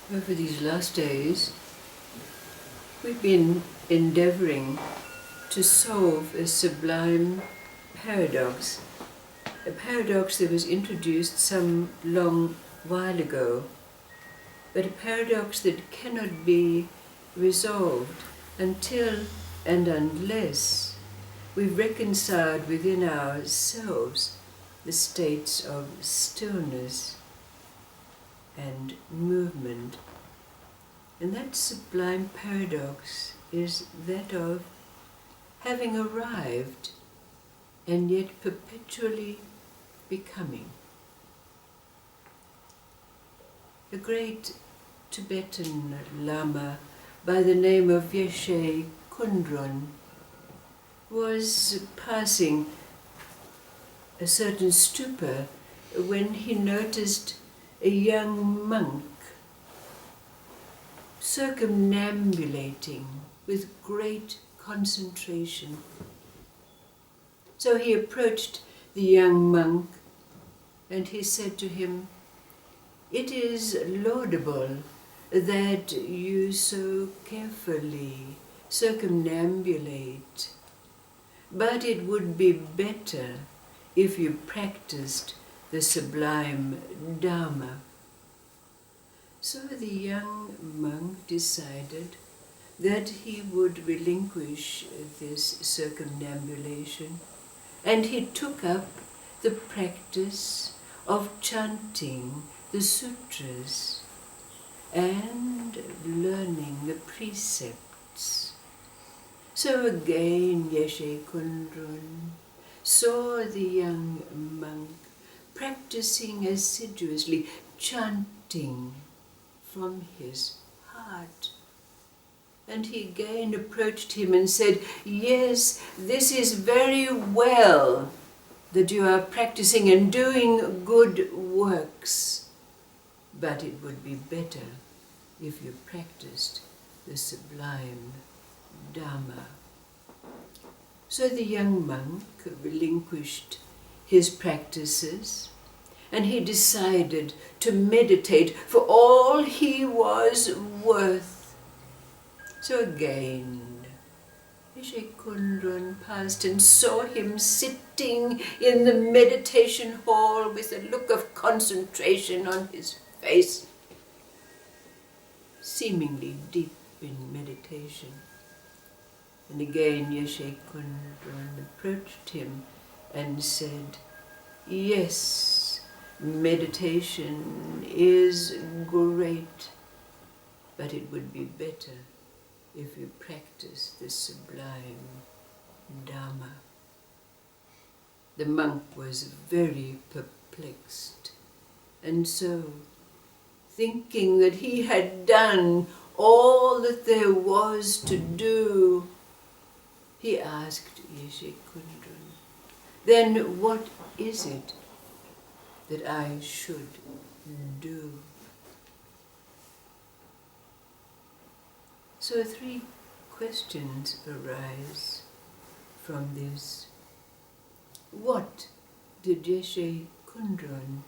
Over these last days, we've been endeavoring to solve a sublime paradox, a paradox that was introduced some long while ago, but a paradox that cannot be resolved until and unless we've reconciled within ourselves the states of stillness and movement. And that sublime paradox is that of having arrived and yet perpetually becoming. A great Tibetan Lama by the name of Yeshe Kundrun was passing a certain stupa when he noticed a young monk circumambulating with great concentration. So he approached the young monk and he said to him, "It is laudable that you so carefully circumambulate, but it would be better if you practiced the sublime Dharma." So the young monk decided that he would relinquish this circumambulation, and he took up the practice of chanting the sutras and learning the precepts. So again Yeshe Kundrun saw the young monk practicing assiduously, chanting from his heart. And he again approached him and said, "Yes, this is very well that you are practicing and doing good works, but it would be better if you practiced the sublime Dharma." So the young monk relinquished his practices and he decided to meditate for all he was worth. So again, Yeshe Kundrun passed and saw him sitting in the meditation hall with a look of concentration on his face, seemingly deep in meditation. And again Yeshe Kundrun approached him and said, "Yes, meditation is great, but it would be better if you practice the sublime Dharma." The monk was very perplexed, and so, thinking that he had done all that there was to do, he asked Yeshe Kundrun, "Then what is it that I should do?" So 3 questions arise from this. What did Yeshe Kundrun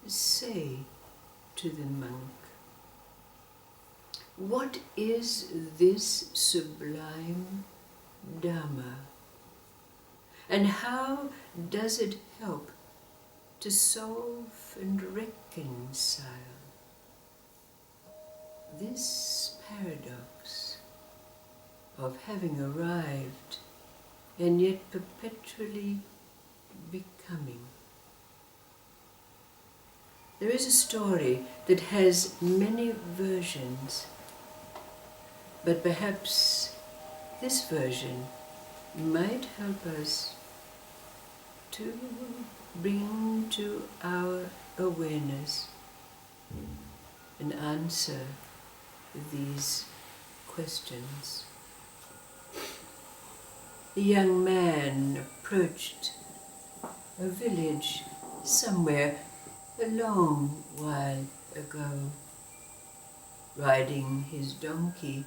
say to the monk? What is this sublime Dharma? And how does it help to solve and reconcile this paradox of having arrived and yet perpetually becoming? There is a story that has many versions, but perhaps this version might help us to bring to our awareness and answer these questions. The young man approached a village somewhere a long while ago. Riding his donkey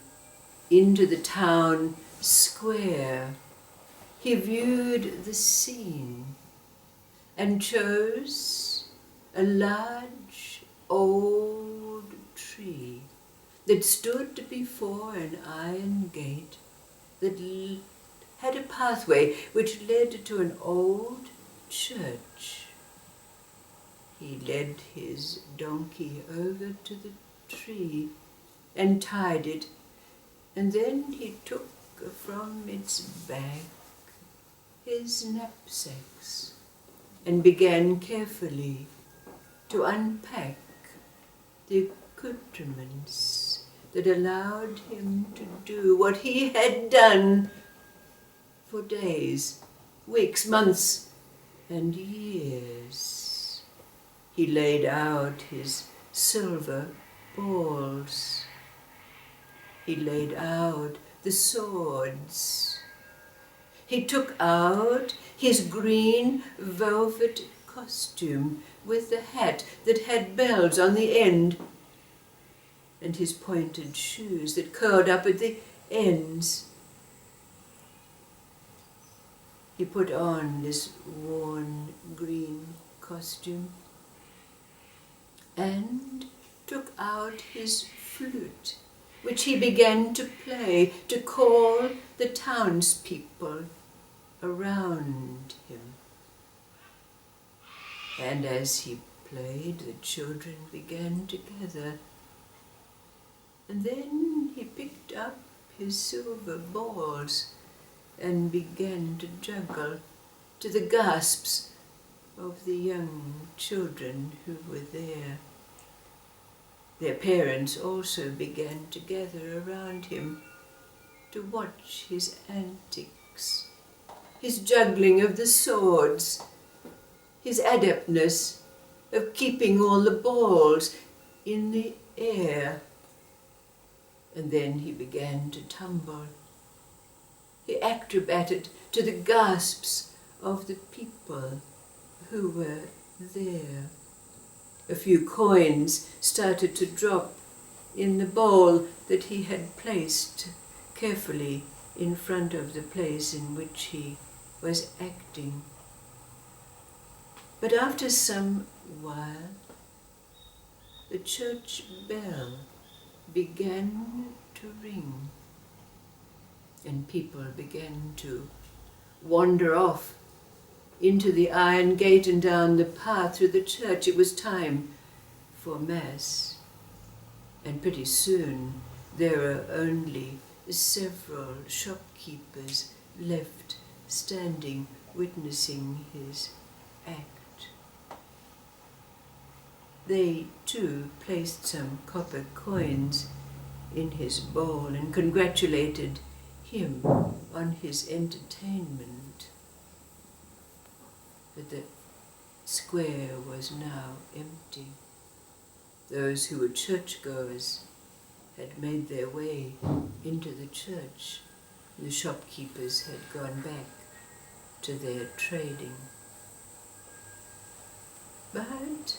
into the town square, he viewed the scene and chose a large old tree that stood before an iron gate that had a pathway which led to an old church. He led his donkey over to the tree and tied it, and then he took from its back his knapsacks and began carefully to unpack the accoutrements that allowed him to do what he had done for days, weeks, months, and years. He laid out his silver balls. He laid out the swords. He took out his green velvet costume with the hat that had bells on the end, and his pointed shoes that curled up at the ends. He put on this worn green costume and took out his flute, which he began to play to call the townspeople around him. And as he played, the children began to gather. And then he picked up his silver balls and began to juggle to the gasps of the young children who were there. Their parents also began to gather around him to watch his antics, his juggling of the swords, his adeptness of keeping all the balls in the air. And then he began to tumble. He acrobated to the gasps of the people who were there. A few coins started to drop in the bowl that he had placed carefully in front of the place in which he was acting. But after some while, the church bell began to ring, and people began to wander off into the iron gate and down the path through the church. It was time for Mass, and pretty soon there were only several shopkeepers left standing, witnessing his act. They too placed some copper coins in his bowl and congratulated him on his entertainment. But the square was now empty. Those who were churchgoers had made their way into the church. The shopkeepers had gone back to their trading. But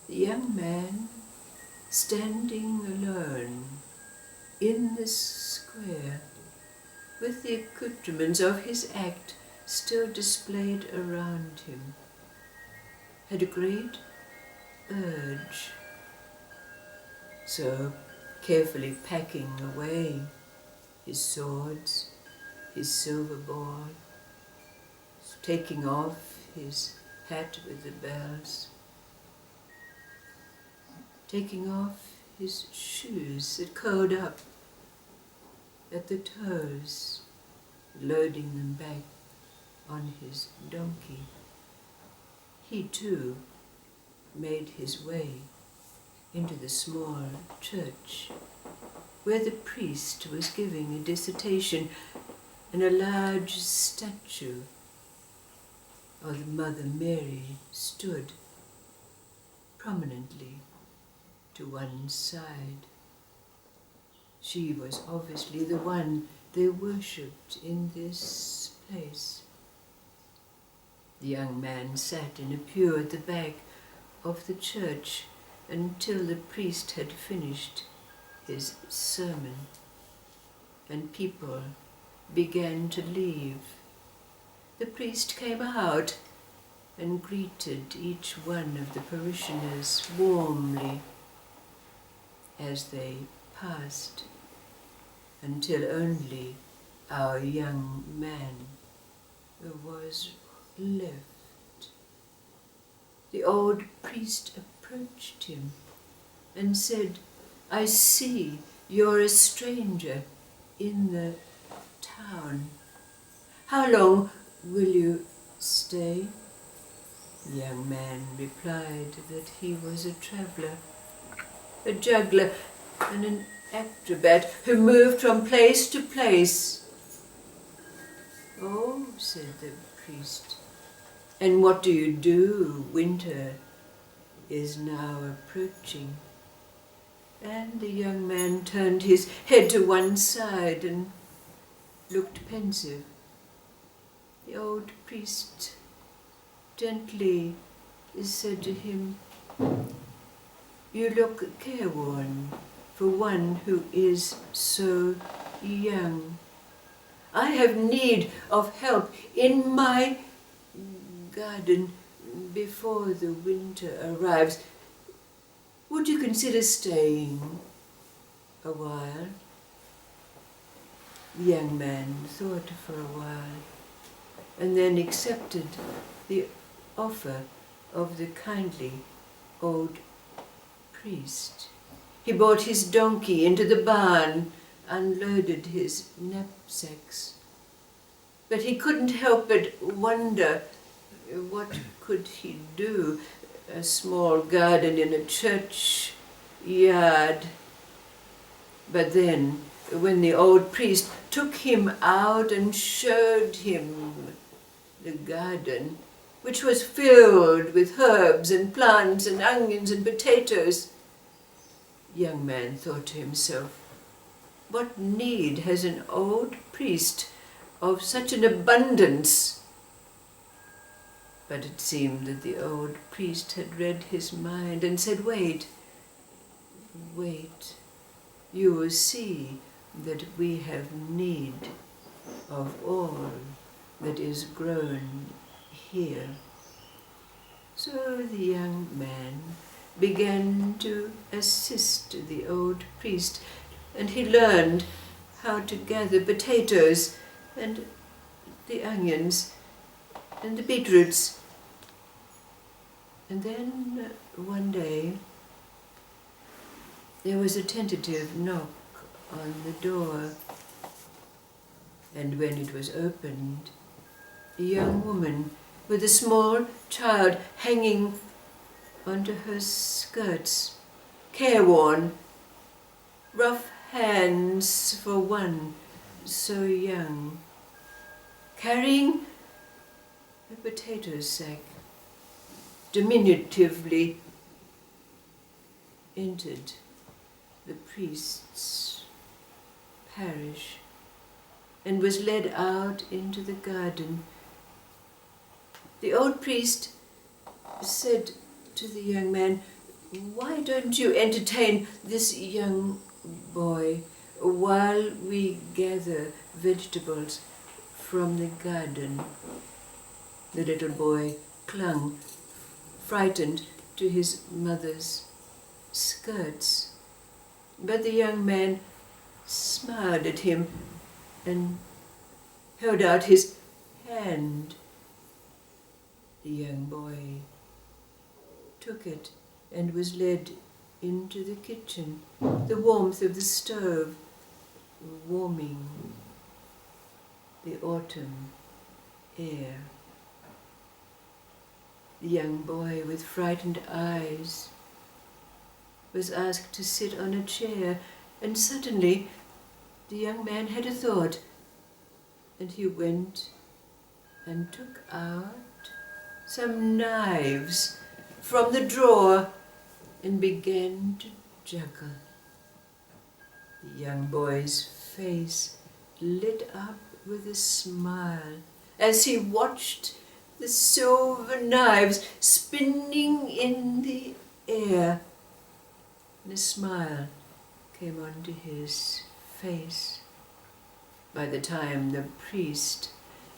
the young man, standing alone in the square, with the accoutrements of his act still displayed around him, had a great urge. So, carefully packing away his swords, his silver ball, taking off his hat with the bells, taking off his shoes that curled up at the toes, loading them back on his donkey, he too made his way into the small church where the priest was giving a dissertation, and a large statue of the Mother Mary stood prominently to one side. She was obviously the one they worshipped in this place. The young man sat in a pew at the back of the church until the priest had finished his sermon, and people began to leave. The priest came out and greeted each one of the parishioners warmly. as they passed, until only our young man was left. The old priest approached him and said, "I see you're a stranger in the town. How long will you stay?" The young man replied that he was a traveller, a juggler and an acrobat who moved from place to place. "Oh," said the priest, "and what do you do? Winter is now approaching." And the young man turned his head to one side and looked pensive. The old priest gently said to him, "You look careworn for one who is so young. I have need of help in my garden before the winter arrives. Would you consider staying a while?" The young man thought for a while and then accepted the offer of the kindly old priest. He brought his donkey into the barn, unloaded his knapsacks. But he couldn't help but wonder, what could he do? A small garden in a church yard. But then, when the old priest took him out and showed him the garden, which was filled with herbs and plants and onions and potatoes, the young man thought to himself, "What need has an old priest of such an abundance?" But it seemed that the old priest had read his mind and said, "Wait, you will see that we have need of all that is grown here." So the young man began to assist the old priest, and he learned how to gather potatoes and the onions and the beetroots. And then one day there was a tentative knock on the door, and when it was opened, a young woman with a small child hanging onto her skirts, careworn, rough hands for one so young, carrying a potato sack, diminutively entered the priest's parish and was led out into the garden. The old priest said to the young man, "Why don't you entertain this young boy while we gather vegetables from the garden?" The little boy clung, frightened, to his mother's skirts. But the young man smiled at him and held out his hand. The young boy took it and was led into the kitchen, the warmth of the stove warming the autumn air. The young boy, with frightened eyes, was asked to sit on a chair, and suddenly the young man had a thought, and he went and took out some knives from the drawer and began to juggle. The young boy's face lit up with a smile as he watched the silver knives spinning in the air, and a smile came onto his face. By the time the priest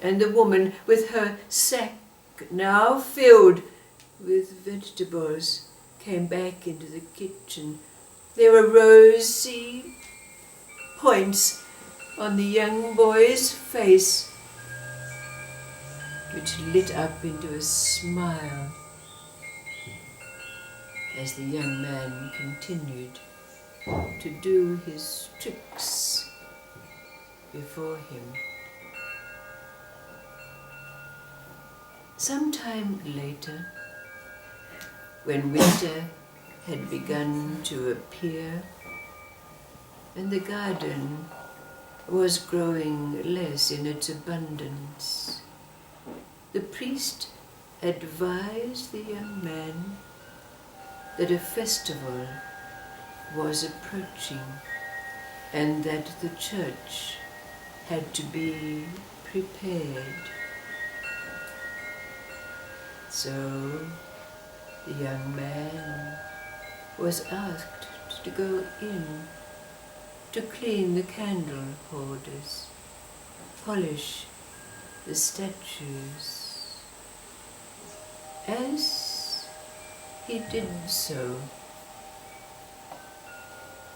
and the woman, with her sack now filled with vegetables, came back into the kitchen, There were rosy points on the young boy's face, which lit up into a smile as the young man continued to do his tricks before him. Sometime later, when winter had begun to appear and the garden was growing less in its abundance, the priest advised the young man that a festival was approaching and that the church had to be prepared. So the young man was asked to go in to clean the candle holders, polish the statues. As he did so,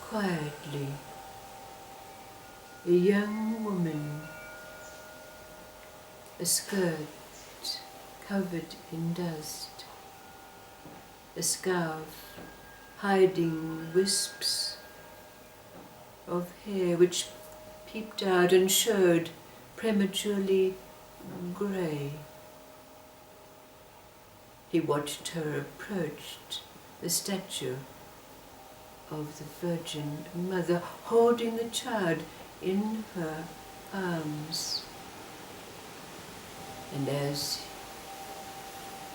quietly, a young woman, a skirt covered in dust, a scarf hiding wisps of hair which peeped out and showed prematurely grey. He watched her approach the statue of the Virgin Mother, holding the child in her arms. And as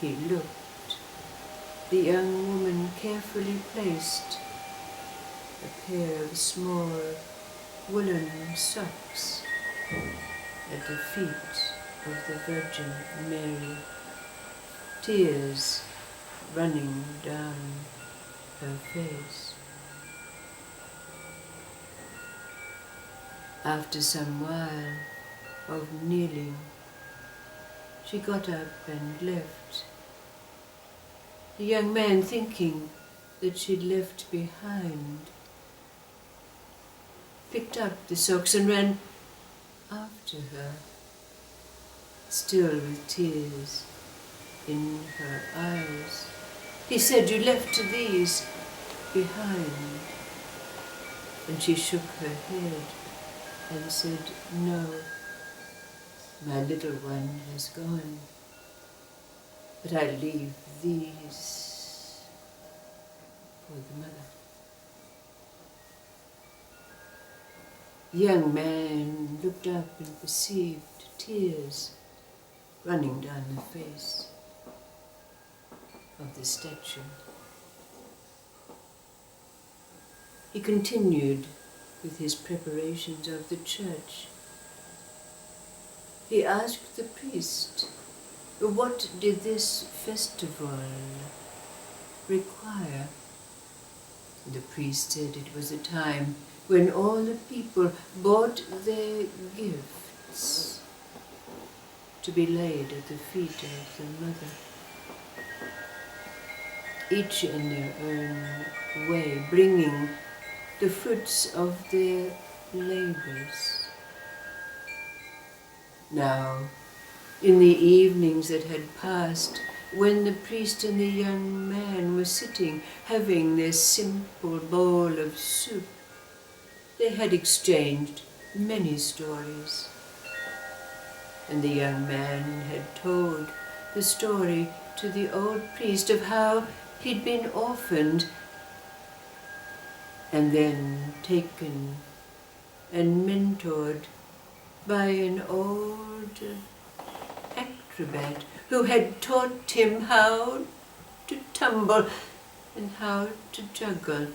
he looked, the young woman carefully placed a pair of small woolen socks at the feet of the Virgin Mary, tears running down her face. After some while of kneeling, she got up and left, the young man thinking that she'd left behind, picked up the socks and ran after her, still with tears in her eyes. He said, "You left these behind." And she shook her head and said, "No, my little one has gone, but I leave these for the mother." The young man looked up and perceived tears running down the face of the statue. He continued with his preparations of the church. He asked the priest, what did this festival require? The priest said it was a time when all the people brought their gifts to be laid at the feet of the mother, each in their own way, bringing the fruits of their labors. Now, in the evenings that had passed, when the priest and the young man were sitting, having their simple bowl of soup, they had exchanged many stories. And the young man had told the story to the old priest of how he'd been orphaned and then taken and mentored by an old acrobat who had taught him how to tumble and how to juggle,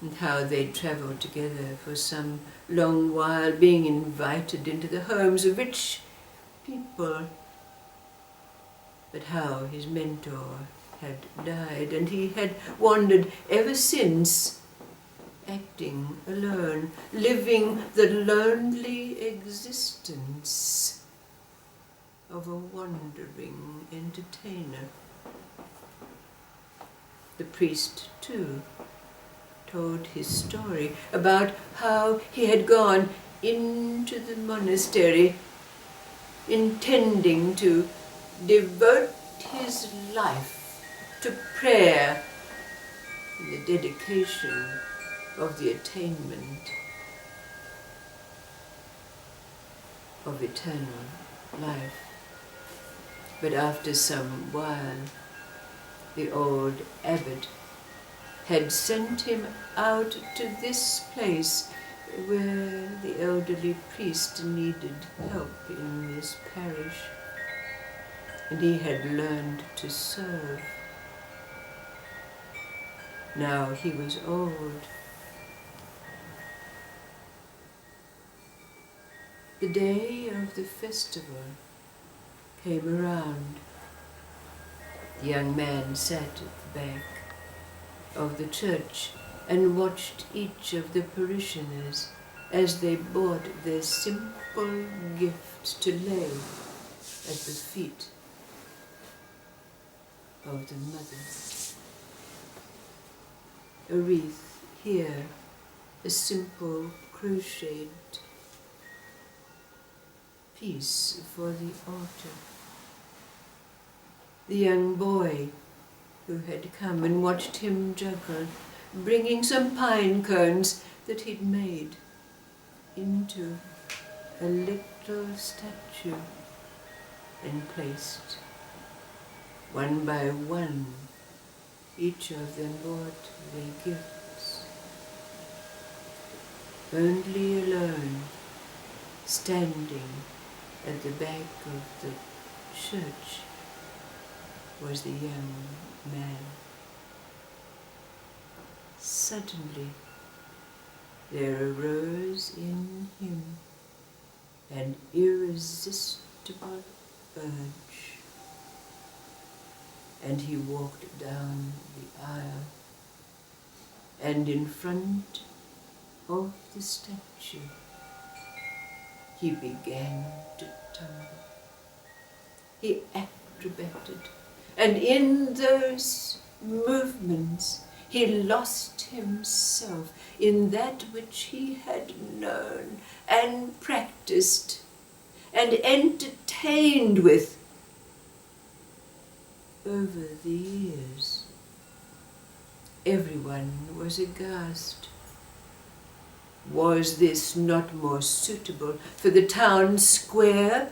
and how they travelled together for some long while, being invited into the homes of rich people, but how his mentor had died, and he had wandered ever since, acting alone, living the lonely existence of a wandering entertainer. The priest, too, told his story about how he had gone into the monastery intending to devote his life to prayer and the dedication of the attainment of eternal life. But after some while, the old abbot had sent him out to this place where the elderly priest needed help in this parish, and he had learned to serve. Now he was old. The day of the festival came around. The young man sat at the back of the church and watched each of the parishioners as they brought their simple gifts to lay at the feet of the Mother. A wreath here, a simple crocheted piece for the altar. The young boy who had come and watched him juggle, bringing some pine cones that he'd made into a little statue and placed one by one. Each of them brought their gifts. Only alone, standing at the back of the church, was the young man. Suddenly, there arose in him an irresistible urge, and he walked down the aisle, and in front of the statue, he began to tumble. He acrobated, and in those movements he lost himself in that which he had known and practiced and entertained with over the years. Everyone was aghast. Was this not more suitable for the town square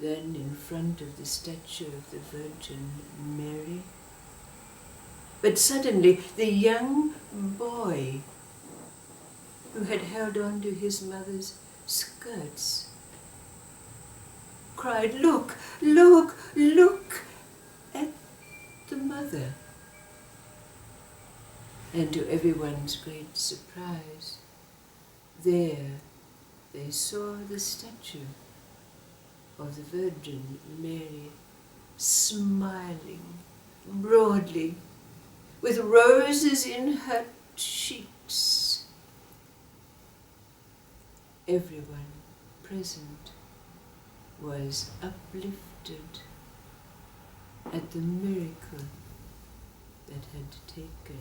than in front of the statue of the Virgin Mary? But suddenly the young boy who had held on to his mother's skirts cried, "Look, look, look at the Mother." And to everyone's great surprise, there they saw the statue of the Virgin Mary, smiling broadly, with roses in her cheeks. Everyone present was uplifted at the miracle that had taken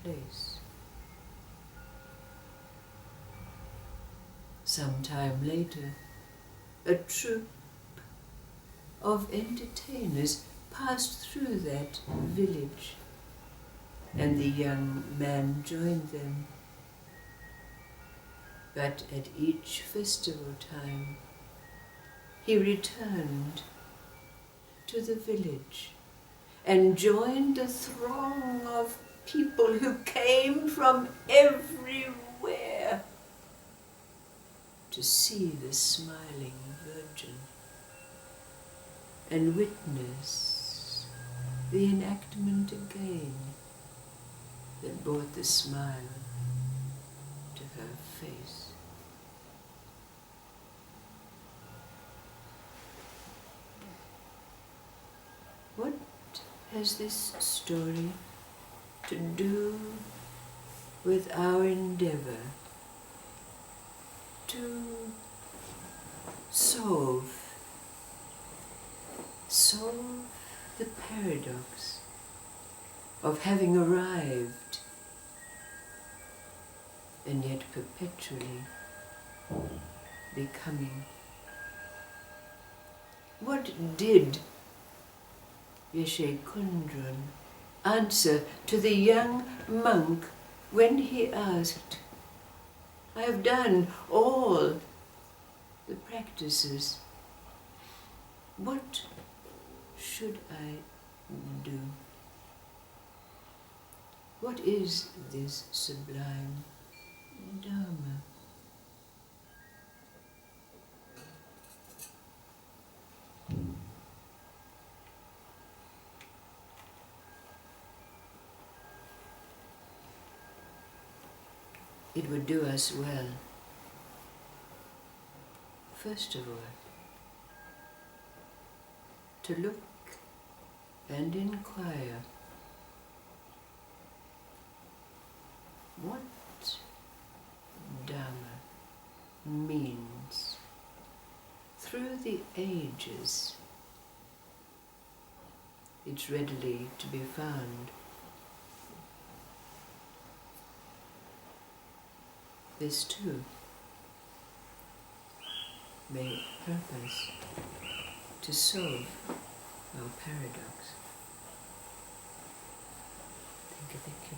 place. Some time later, a troupe of entertainers passed through that village, and the young man joined them. But at each festival time, he returned to the village and joined the throng of people who came from everywhere to see the smiling Virgin and witness the enactment again that brought the smile to her face. What has this story to do with our endeavor to solve the paradox of having arrived and yet perpetually becoming. What did Yeshe Kundran answer to the young monk when he asked, I have done all the practices. What should I do? What is this sublime Dharma? It would do us well, first of all, to look and inquire what Dharma means through the ages. It's readily to be found. This too may purpose to solve our paradox. Thank you.